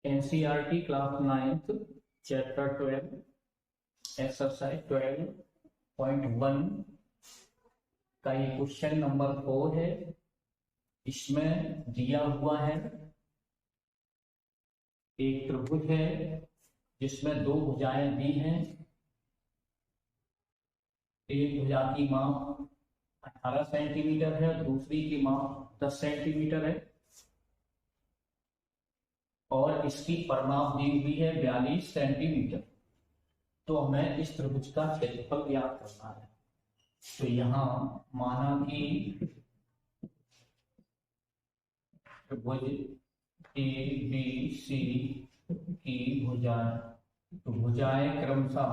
NCERT class 9th chapter 12 exercise 12.1 का ये question number 4 है। इसमें दिया हुआ है एक त्रिभुज है जिसमें दो भुजाएं दी हैं। एक भुजा की माप 18 सेंटीमीटर है, दूसरी की माप 10 सेंटीमीटर है और इसकी परिमाप दी हुई है 42 सेंटीमीटर। तो हमें इस त्रिभुज का क्षेत्रफल ज्ञात करना है। तो यहाँ माना कि त्रिभुज ए बी सी की भुजाएं, तो भुजाएं क्रमशः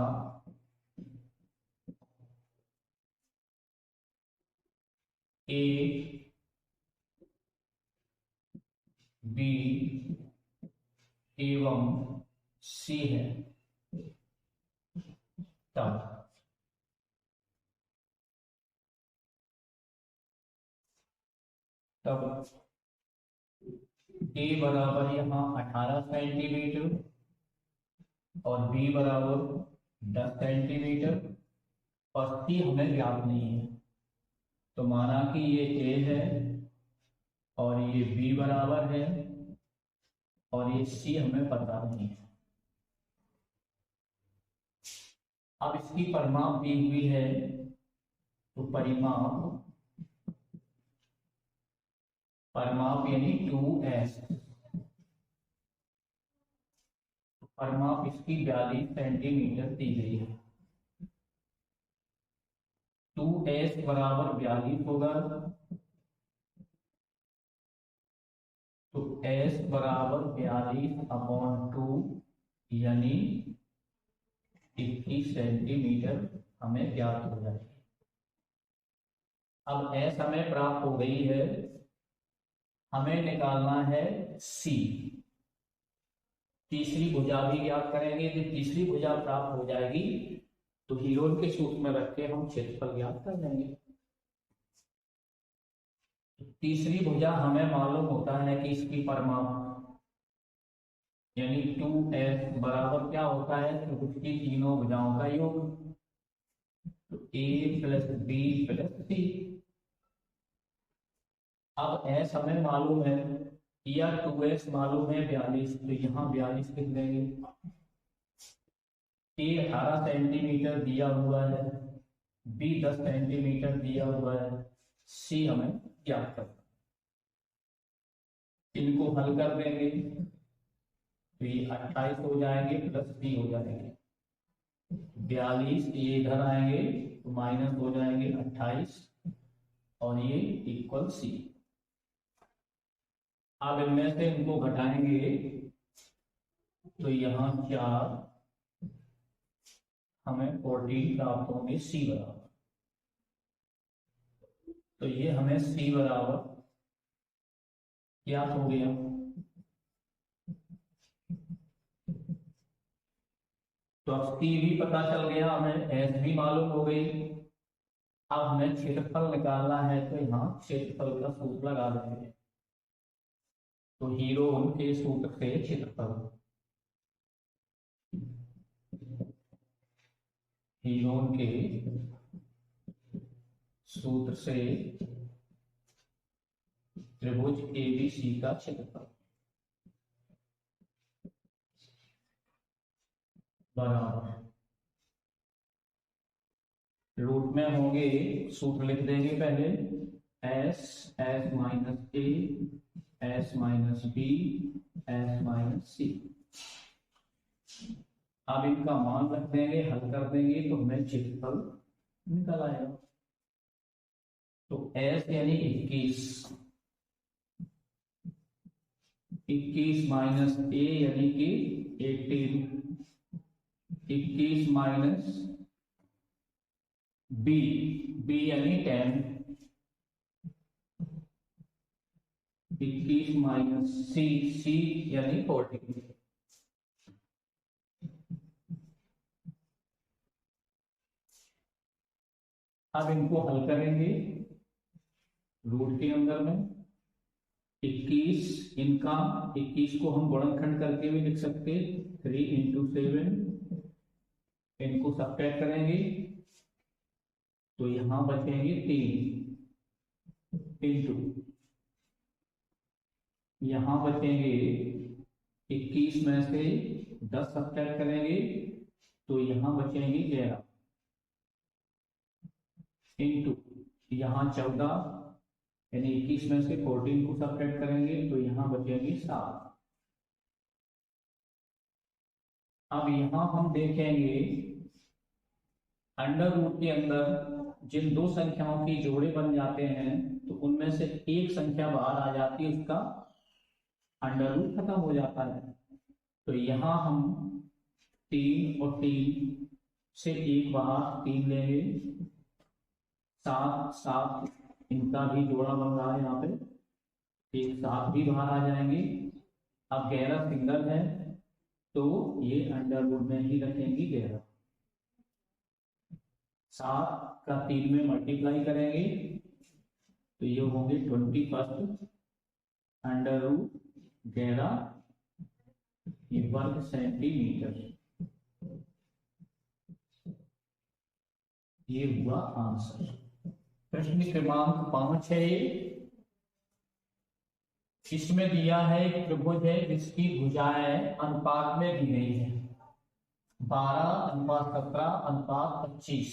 ए बी एवं सी है। तब ए बराबर यहाँ 18 सेंटीमीटर और बी बराबर 10 सेंटीमीटर और सी हमें ज्ञात नहीं है। तो माना कि ये ए है और ये बी बराबर है और ये सी हमें पता नहीं है। अब इसकी परिमाप दी हुई है, तो परिमाप यानी 2s, परिमाप इसकी 42 सेंटीमीटर दी गई है। 2s बराबर 42 होगा, तो s बराबर 42/2 यानी 21 सेंटीमीटर हमें ज्ञात हो जाएगी। अब s हमें प्राप्त हो गई है, हमें निकालना है c। तीसरी भुजा भी ज्ञात करेंगे। जब तीसरी भुजा प्राप्त हो जाएगी तो हीरोन के सूत्र में रख के हम क्षेत्रफल ज्ञात कर देंगे। तीसरी भुजा हमें मालूम होता है कि इसकी परिमाप यानी 2s बराबर क्या होता है, तो उसकी तीनों भुजाओं का योग, तो a प्लस बी प्लस सी। अब s हमें मालूम है या 2s मालूम है 42, तो यहाँ 42 लिख देंगे। a 18 सेंटीमीटर दिया हुआ है, b 10 सेंटीमीटर दिया हुआ है, c हमें ज्ञात करना। इनको हल कर देंगे तो ये 28 हो जाएंगे प्लस b हो जाएंगे 42। ये इधर आएंगे तो माइनस हो जाएंगे 28 और ये इक्वल c। अब इनमें से इनको घटाएंगे तो यहाँ 4 हमें 14 प्राप्त होंगे c बराबर। तो ये हमें c बराबर ज्ञात हो गया। तो अब c भी पता चल गया, हमें s भी मालूम हो गई। अब हमें क्षेत्रफल निकालना है, तो यहाँ क्षेत्रफल का सूत्र लगा देंगे। तो हीरोन के सूत्र से क्षेत्रफल, हीरोन के सूत्र से त्रिभुज एबीसी का क्षेत्रफल बराबर, रूट में होंगे, सूत्र लिख देंगे पहले, s minus A, s minus B, s minus C. अब इनका मान रख देंगे, हल कर देंगे तो हमें क्षेत्रफल निकल आएगा। तो s यानी 21 माइनस a यानी कि 18, 21 माइनस b यानी 10, 21 माइनस c यानी 14। अब इनको हल करेंगे रूट के अंदर में, 21 इनका, 21 को हम गुणनखंड करके भी लिख सकते, 3 इंटू 7, इनको सब्ट्रैक्ट करेंगे तो यहां बचेंगे 3 इंटू, यहां बचेंगे 21 में से 10 सब्ट्रैक्ट करेंगे तो यहां बचेंगे 11 इंटू, यहाँ 14, यानी 21 में से 14 को सब्ट्रैक्ट करेंगे तो यहाँ बचेंगे 7। अब यहाँ हम देखेंगे अंडर रूट के अंदर जिन दो संख्याओं की जोड़े बन जाते हैं तो उनमें से एक संख्या बाहर आ जाती है, उसका अंडर रूट खत्म हो जाता है। तो यहाँ हम 3 और 3 से एक बाहर 3 लेंगे, 7 7 इनका भी जोड़ा बन रहा है, यहाँ पे एक 7 भी बाहर आ जाएंगे। अब 11 सिंगल है तो ये अंडर रूट में ही रखेंगे 11। 7 का 3 में मल्टीप्लाई करेंगे तो ये होंगे 21 अंडर रूट 11 वर्ग सेंटीमीटर। ये हुआ आंसर। प्रश्न क्रमांक 5 है ये। इसमें दिया है एक त्रिभुज है जिसकी भुजाएं अनुपात में दी गई है 12:17:25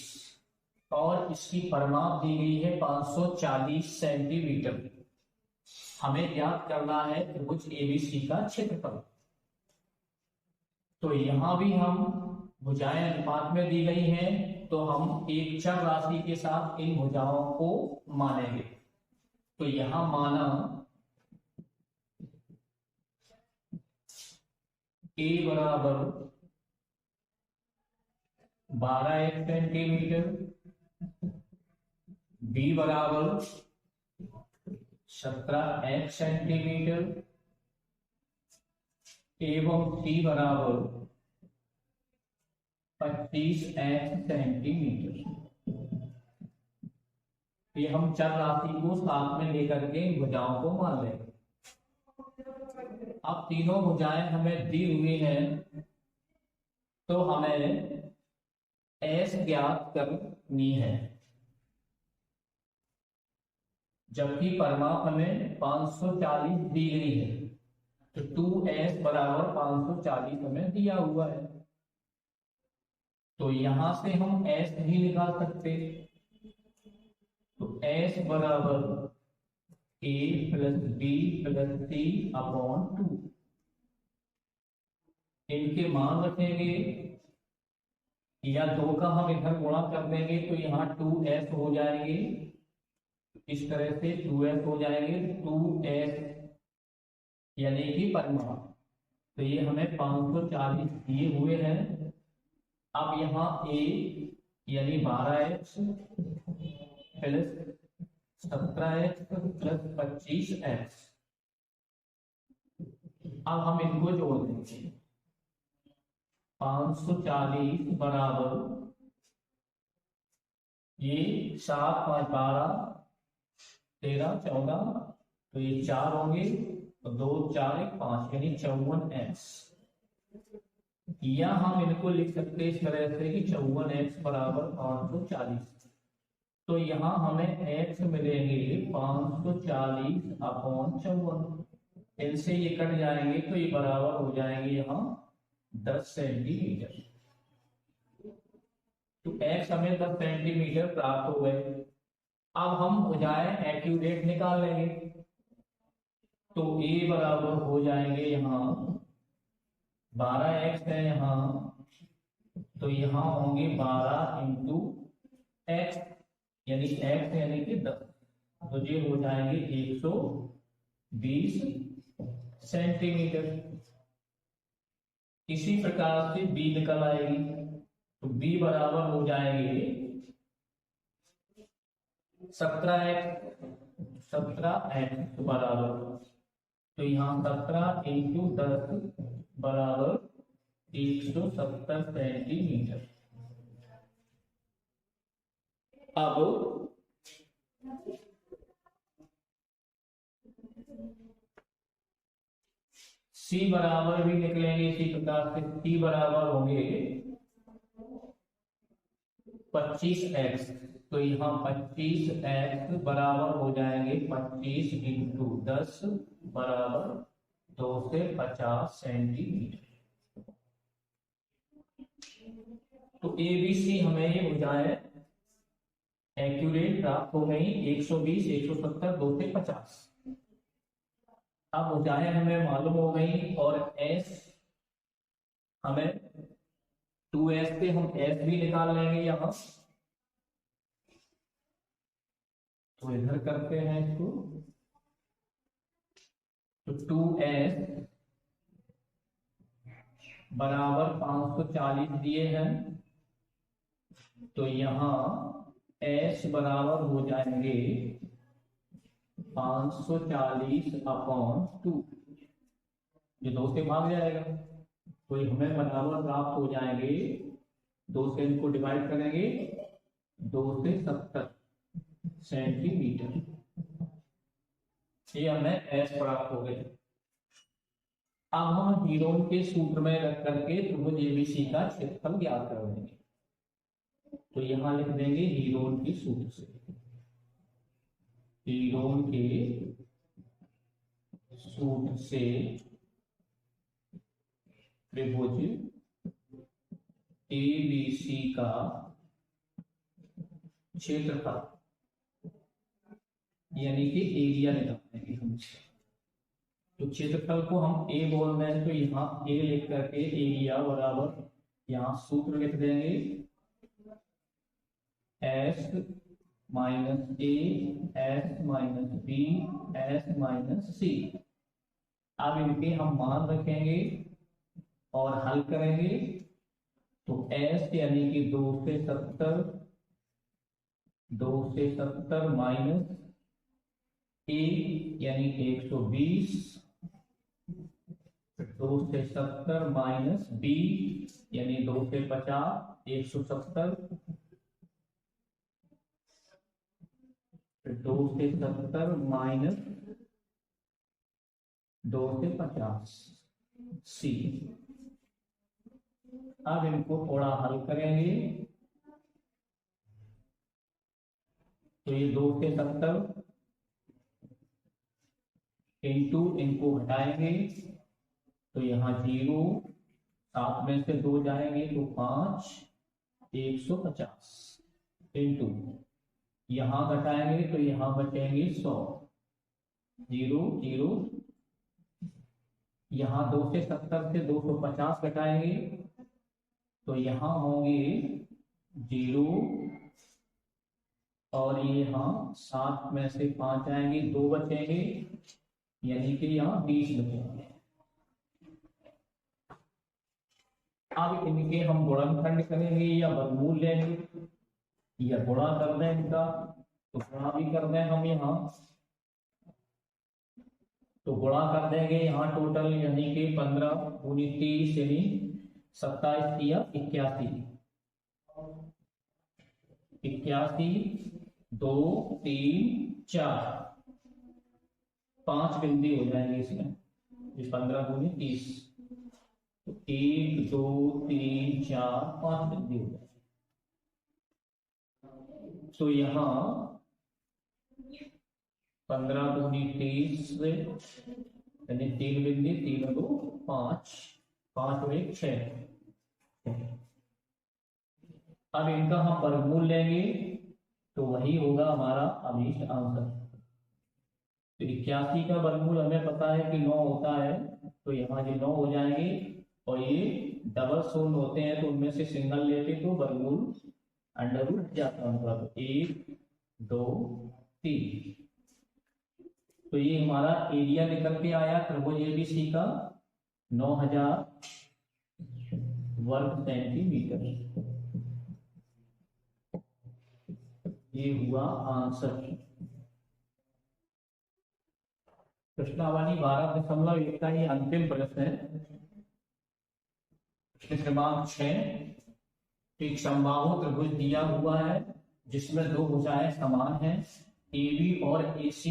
और इसकी परिमाप दी गई है 540 सेंटीमीटर। हमें ज्ञात करना है त्रिभुज एबीसी का क्षेत्रफल। तो यहां भी हम भुजाएं अनुपात में दी गई हैं तो हम एक चर राशि के साथ इन भुजाओं को मानेंगे। तो यहां माना a बराबर 12 सेंटीमीटर, b बराबर 17 सेंटीमीटर एवं c बराबर 25 सेंटीमीटर। ये हम चर राशि को साथ में लेकर के भुजाओं को मान लेंगे। अब तीनों भुजाएं हमें दी हुई हैं तो हमें s ज्ञात करनी है, जबकि परिमाप हमें 540 दी गई है तो 2s बराबर 540 हमें दिया हुआ है। तो यहां से हम s भी निकाल सकते। तो s बराबर a plus b plus c upon 2, इनके मान रखेंगे या 2 का हम इधर गुणा कर देंगे तो यहाँ 2s हो जाएंगे, इस तरह से 2s हो जाएंगे, 2s यानी कि परिमाप। तो ये हमें 540 दिए हुए हैं। अब यहाँ a यानी 12x plus 17x plus 25x, अब हम इनको जोड़ देंगे। 540 बराबर ये 7 5 12 13 14, तो ये 4 होंगे तो 2 4 1 5 यानी 54x, या हम इनको लिख सकते इस तरह से कि 54x बराबर 540। तो यहाँ हमें x मिलेंगे 540 अपॉन 54, इनसे ये कट जाएंगे तो ये बराबर हो जाएंगे यहाँ 10 सेंटीमीटर। तो x हमें 10 सेंटीमीटर प्राप्त हो गए। अब हम भुजाएं एक्यूरेट निकाल लेंगे। तो a बराबर हो जाएंगे यहाँ 12x है यहाँ, तो यहाँ होंगे 12 इंटू x यानी x यानी कि 10, तो ये हो जाएंगे 120 सेंटीमीटर। इसी प्रकार से b निकल आएगी तो b बराबर हो जाएंगे 17x बराबर, तो यहाँ 17 इंटू 10 बराबर 170 सेंटीमीटर। अब सी बराबर भी निकलेंगे इसी प्रकार से, सी बराबर होंगे 25x। तो यहाँ 25x बराबर हो जाएंगे 25 इंटू 10 बराबर 2 से 50 सेंटीमीटर। तो ए बी सी हमें ये भुजाएं एक्यूरेट प्राप्त हो गई, 120, 170, 2 से 50। अब भुजाएं हमें मालूम हो गई और एस हमें 2s पे हम s भी निकाल लेंगे यहां। तो इधर करते हैं इसको, तो 2s बराबर 540 दिए हैं, तो यहां s बराबर हो जाएंगे 540 अपॉन 2, ये 2 से भाग जाएगा, तो हमें बराबर प्राप्त हो जाएंगे, 2 से इनको डिवाइड करेंगे, 2 से 70 सेंटीमीटर। ये हमें एस प्राप्त हो गए। अब हम हीरोन के सूत्र में रख करके त्रिभुज एबीसी का क्षेत्रफल ज्ञात कर देंगे। तो यहां लिख देंगे हीरोन के सूत्र से, हीरोन के सूत्र से त्रिभुज एबीसी का क्षेत्रफल यानी कि एरिया निकालेंगे हम। तो क्षेत्रफल को हम ए बोल रहे हैं, तो यहाँ ए लिख करके एरिया बराबर यहाँ सूत्र लिख देंगे S minus A S minus B S minus C. अब इनके हम मान रखेंगे और हल करेंगे। तो एस यानी कि 2 से 70 माइनस ए यानी 120, 2 से 70 माइनस बी यानी 2 से 50, 170, 2 से 70 माइनस 2 से 50 सी। अब इनको थोड़ा हल करेंगे, तो ये 2 से 70 इंटू इनको हटाएंगे, तो यहाँ 0, 7 में से 2 जाएंगे तो 5, 150 इंटू यहाँ घटाएंगे तो यहाँ बचेंगे 100, 0 0, यहाँ 2 से 70 से 250 घटाएंगे तो यहाँ होंगे 0, और ये यहाँ 7 में से 5 आएंगे, 2 बचेंगे यानी कि यहाँ 20 बचेंगे। अब इनके हम गुणनखंड करेंगे या वर्गमूल लेंगे या गुणा कर दें इनका, तो गुणा भी कर दें हम यहाँ, तो गुणा कर देंगे यहाँ टोटल यानी कि 15 दूनी 30 यानी 27 या 81, 2 3 4, 5 बिंदी हो जाएंगे इसमें, 15 दूनी 30, तो 1 2 3 4 5 बिंदी हो जाएंगे। तो यहाँ 15 दूनी 30 यानी 3 बिंदी, 3 2 5, 5 और 1 6। अब इनका हम वर्गमूल लेंगे तो वही होगा हमारा अभीष्ट आंसर। तो 81 का वर्गमूल हमें पता है कि 9 होता है, तो यहाँ ये 9 हो जाएंगे, और ये डबल शून्य होते हैं तो उनमें से सिंगल लेके तो वर्गमूल अंडर रूट जाता है उनका, तो 1 2 3। तो ये हमारा एरिया निकल के आया त्रिभुज एबीसी का 9000 वर्ग सेंटीमीटर। ये हुआ आंसर। प्रश्नावली 12.1 का ये अंतिम प्रश्न है। प्रश्न क्रमांक 6, एक समबाहु त्रिभुज दिया हुआ है जिसमें 2 भुजाएं समान हैं, AB और AC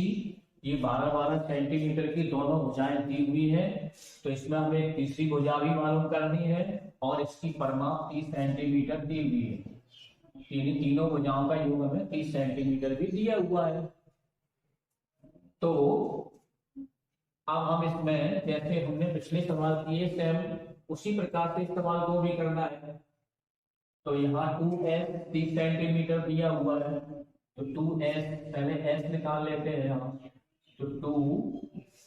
ये 12-12 सेंटीमीटर की दोनों भुजाएं दी हुई है, तो इसमें हमें एक तीसरी भुजा भी मालूम करनी है और इसकी परिमाप 30 सेंटीमीटर दी हुई है। तीनों भुजाओं का योग हमें 30 सेंटीमीटर भी दिया हुआ है। तो अब हम इसमें जैसे हमने पिछले सवाल किए सेम उसी प्रकार से इस सवाल को भी करना है। तो यहाँ 2s 30 सेंटीमीटर दिया हुआ है, तो 2s पहले s निकाल लेते हैं यहाँ। तो 2s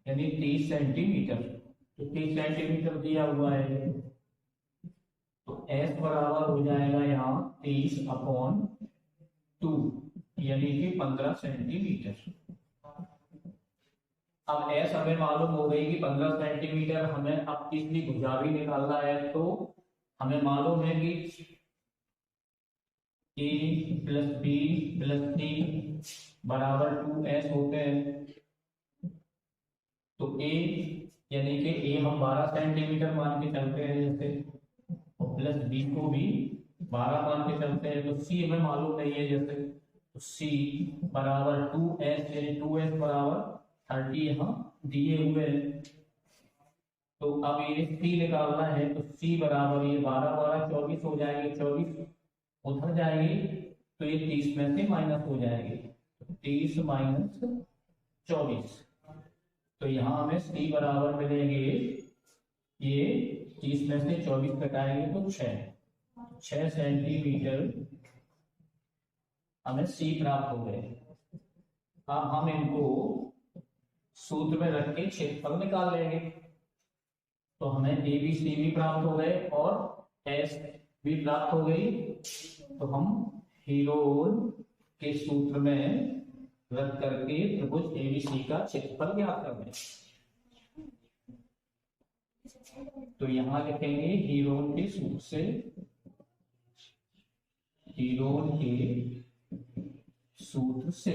यानी 30 सेंटीमीटर, तो 30 सेंटीमीटर दिया हुआ है, तो s बराबर हो जाएगा यहाँ 30/2 यानी कि 15 सेंटीमीटर। अब s हमें मालूम हो गई कि 15 सेंटीमीटर, हमें अब तीसरी भुजा भी निकालना है। तो हमें मालूम है कि a + b + c बराबर 2s होते हैं। तो a यानी कि a हम 12 सेंटीमीटर मान के चलते हैं जैसे, और प्लस b को भी 12 मान के चलते हैं। तो c हमें मालूम नहीं है जैसे, तो c बराबर 2s यानी 2s बराबर 30 यहाँ दिए हुए हैं। तो अब ये c निकालना है, तो c बराबर ये 12-12 24 हो जाएंगे, 24 उधर जाएगी तो ये 30 में से माइनस हो जाएगी, 30 - 24। तो यहाँ हमें c बराबर मिलेंगे, ये 30 में से 24 घटाएंगे तो 6 सेंटीमीटर हमें c प्राप्त हो गए। अब हम इनको सूत्र में रख के क्षेत्रफल निकाल लेंगे। तो हमें a b c भी प्राप्त हो गए और s भी प्राप्त हो गई। तो हम हीरोन के सूत्र में रख करके त्रिभुज ABC का क्षेत्रफल ज्ञात कर दें। तो यहां लिखेंगे हीरोन के सूत्र से, हीरोन के सूत्र से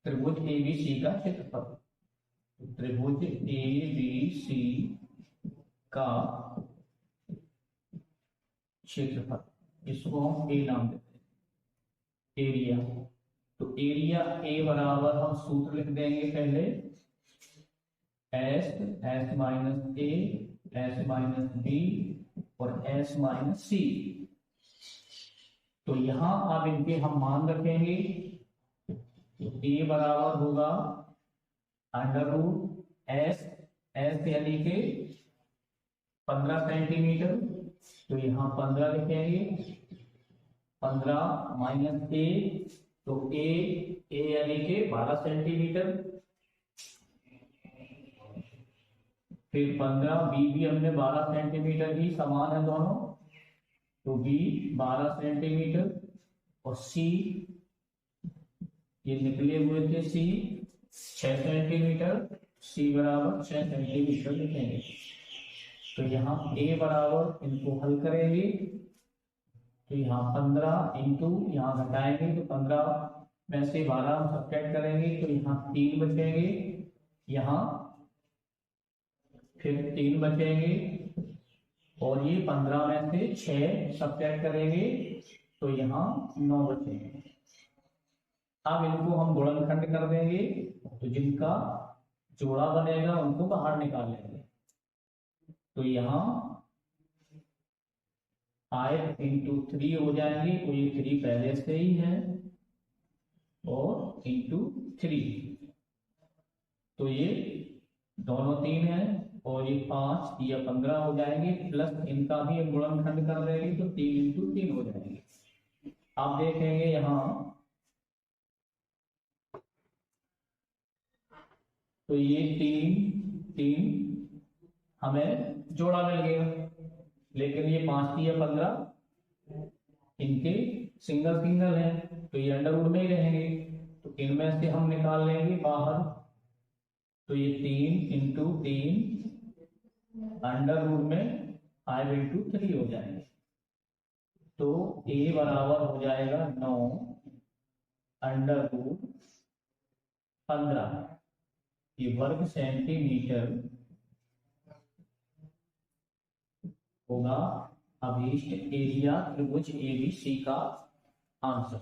त्रिभुज ABC का क्षेत्रफल, त्रिभुज ABC का क्षेत्रफल, इसको हम A नाम देते हैं, एरिया। तो एरिया A बराबर हम सूत्र लिख देंगे पहले, s - a s - b और s - c। तो यहां अब इनके हम मान रखेंगे। तो a बराबर होगा √s, s यानी कि 15 सेंटीमीटर, तो यहाँ 15 लिखेंगे, 15 - a, तो a यानी कि 12 सेंटीमीटर, फिर 15, b भी हमने 12 सेंटीमीटर ही समान है दोनों, तो b 12 सेंटीमीटर और c ये निकले हुए थे c 6 सेंटीमीटर, c बराबर 6 सेंटीमीटर लिखेंगे। तो यहाँ a बराबर, इनको हल करेंगे तो यहाँ 15 इंटू यहाँ घटाएंगे तो 15 में से 12 हम सब्ट्रैक्ट करेंगे तो यहाँ 3 बचेंगे, यहाँ फिर 3 बचेंगे और ये 15 में से 6 सब्ट्रैक्ट करेंगे तो यहाँ 9 बचेंगे। अब इनको हम गुणनखंड कर देंगे, तो जिनका जोड़ा बनेगा उनको बाहर निकाल लेंगे। तो यहाँ 5 इंटू 3 हो जाएंगे, तो ये 3 पहले से ही है, और इंटू 3, तो ये दोनों 3 है और ये 5 या 15 हो जाएंगे, प्लस इनका भी हम गुणनखंड कर देंगे तो 3 इंटू 3 हो जाएंगे। आप देखेंगे यहाँ, तो ये 3 हमें जोड़ा मिल गया, लेकिन ये 5 या 15 इनके सिंगल सिंगल है, तो ये अंडर रूट में ही रहेंगे, तो इनमें से हम निकाल लेंगे बाहर। तो ये 3 इंटू 3 अंडर रूट में 5 इंटू 3 हो जाएंगे। तो a बराबर हो जाएगा 9 अंडर रूट 15 ये वर्ग सेंटीमीटर होगा अभीष्ट एरिया त्रिभुज ABC का आंसर।